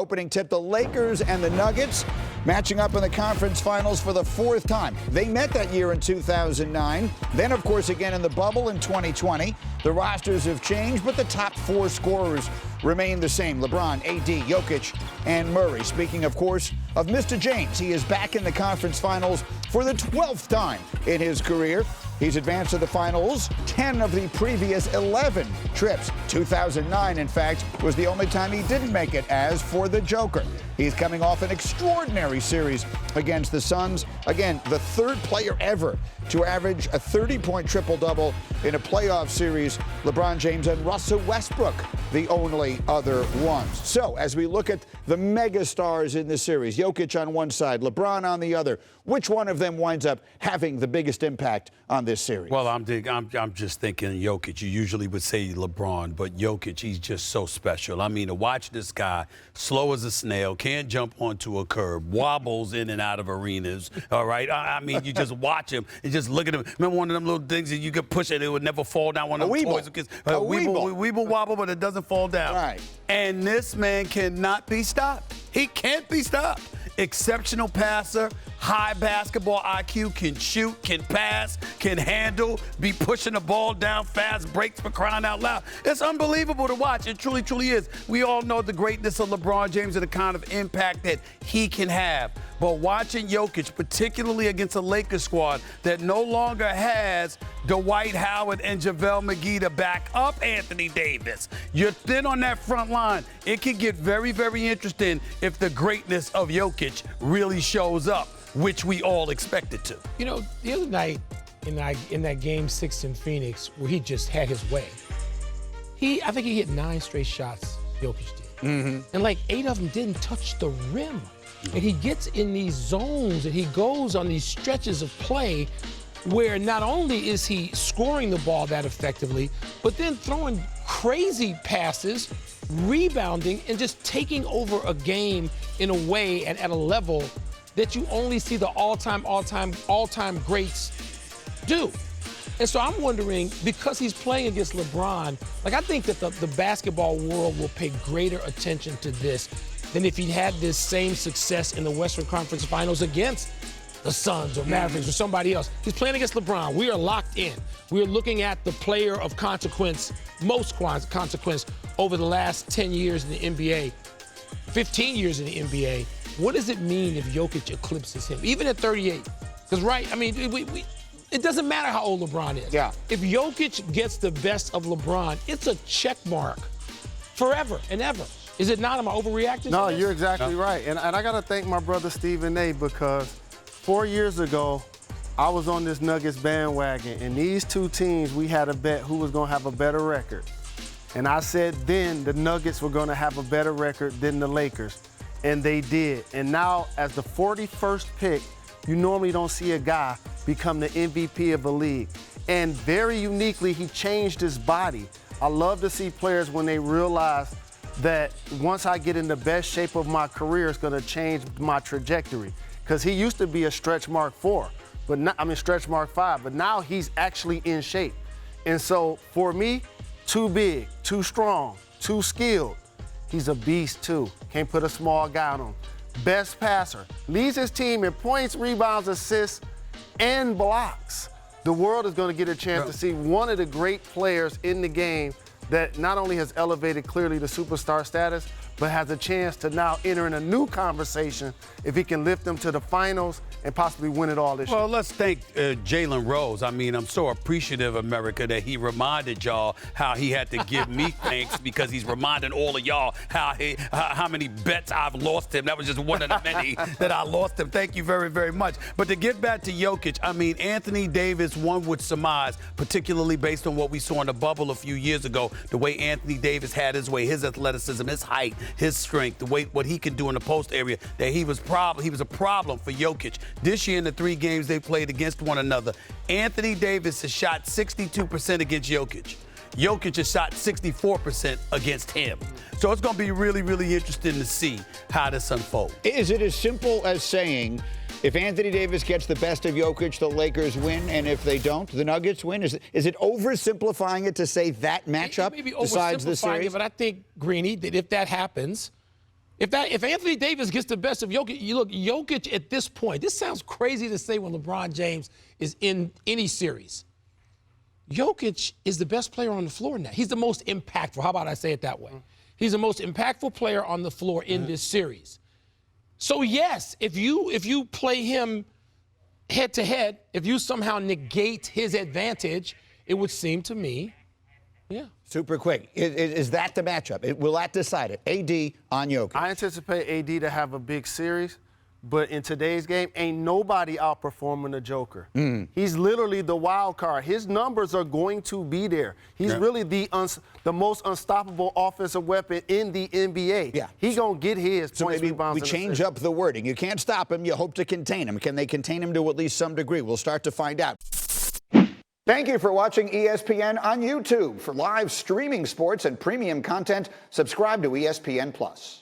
Opening tip, the Lakers and the Nuggets matching up in the conference finals for the fourth time. They met that year in 2009. Then, of course, again in the bubble in 2020. The rosters have changed, but the top four scorers remain the same. LeBron, AD, Jokic, and Murray. Speaking, of course, of Mr. James, he is back in the conference finals for the 12th time in his career. He's advanced to the finals 10 of the previous 11 trips. 2009, in fact, was the only time he didn't make it. As for the Joker, he's coming off an extraordinary series against the Suns. Again, the third player ever to average a 30-point triple-double in a playoff series. LeBron James and Russell Westbrook, the only other ones. So, as we look at the mega stars in this series, Jokic on one side, LeBron on the other, which one of them winds up having the biggest impact on this series? Well, I'm just thinking Jokic. You usually would say LeBron, but Jokic, he's just so special. I mean, to watch this guy, slow as a snail, can't jump onto a curb, wobbles in and out of arenas, all right? I mean, you just watch him and just look at him. Remember one of them little things that you could push it, it would never fall down. One of them toys. A weeble wobble, but it doesn't fall down. Right. And this man cannot be stopped. He can't be stopped. Exceptional passer, high basketball IQ, can shoot, can pass, can handle, be pushing the ball down fast, breaks for crying out loud. It's unbelievable to watch. It truly, truly is. We all know the greatness of LeBron James and the kind of impact that he can have. But watching Jokic, particularly against a Lakers squad that no longer has Dwight Howard and JaVale McGee to back up Anthony Davis, you're thin on that front line. It can get very, very interesting if the greatness of Jokic really shows up, which we all expect it to. You know, the other night in that Game 6 in Phoenix where he just had his way, I think he hit 9 straight shots, Jokic did. Mm-hmm. And like 8 of them didn't touch the rim. And he gets in these zones and he goes on these stretches of play where not only is he scoring the ball that effectively, but then throwing crazy passes, rebounding, and just taking over a game in a way and at a level that you only see the all-time greats do. And so I'm wondering, because he's playing against LeBron, like I think that the basketball world will pay greater attention to this than if he had this same success in the Western Conference Finals against the Suns or Mavericks or somebody else. He's playing against LeBron. We are locked in. We are looking at the player of consequence, most consequence over the last 10 years in the NBA, 15 years in the NBA. What does it mean if Jokic eclipses him, even at 38? Because, right, I mean, it doesn't matter how old LeBron is. Yeah. If Jokic gets the best of LeBron, it's a check mark forever and ever. Is it not? Am I overreacting? No, you're exactly right. And I got to thank my brother Stephen A. because 4 years ago, I was on this Nuggets bandwagon, and these two teams, we had a bet who was going to have a better record. And I said then the Nuggets were going to have a better record than the Lakers, and they did. And now, as the 41st pick, you normally don't see a guy become the MVP of a league. And very uniquely, he changed his body. I love to see players when they realize that once I get in the best shape of my career, it's going to change my trajectory. Because he used to be a stretch mark 4, stretch mark 5, but now he's actually in shape. And so for me, too big, too strong, too skilled. He's a beast too. Can't put a small guy on him. Best passer, leads his team in points, rebounds, assists, and blocks. The world is going to get a chance to see one of the great players in the game that not only has elevated clearly to superstar status, but has a chance to now enter in a new conversation if he can lift them to the finals and possibly win it all this year. Well, let's thank Jalen Rose. I mean, I'm so appreciative, America, that he reminded y'all how he had to give me thanks because he's reminding all of y'all how many bets I've lost him. That was just one of the many that I lost him. Thank you very, very much. But to get back to Jokic, I mean, Anthony Davis, one would surmise, particularly based on what we saw in the bubble a few years ago, the way Anthony Davis had his way, his athleticism, his height, his strength, the way what he can do in the post area, that he was a problem for Jokic. This year in the 3 games they played against one another, Anthony Davis has shot 62% against Jokic. Jokic has shot 64% against him. So it's going to be really, really interesting to see how this unfolds. Is it as simple as saying, if Anthony Davis gets the best of Jokic, the Lakers win, and if they don't, the Nuggets win? Is it oversimplifying it to say that matchup maybe decides the series? It, but I think, Greeny, that if that happens, If Anthony Davis gets the best of Jokic, you look, Jokic at this point, this sounds crazy to say when LeBron James is in any series. Jokic is the best player on the floor now. He's the most impactful. How about I say it that way? He's the most impactful player on the floor in this series. So yes, if you play him head to head, if you somehow negate his advantage, it would seem to me, yeah. Super quick. Is that the matchup? Will that decide it? AD on Jokic. I anticipate AD to have a big series, but in today's game, ain't nobody outperforming the Joker. He's literally the wild card. His numbers are going to be there. He's really the most unstoppable offensive weapon in the NBA. Yeah. He gonna get his So points, maybe rebounds, we and change assists. up the wording. You can't stop him. You hope to contain him. Can they contain him to at least some degree? We'll start to find out. Thank you for watching ESPN on YouTube. For live streaming sports and premium content, subscribe to ESPN+.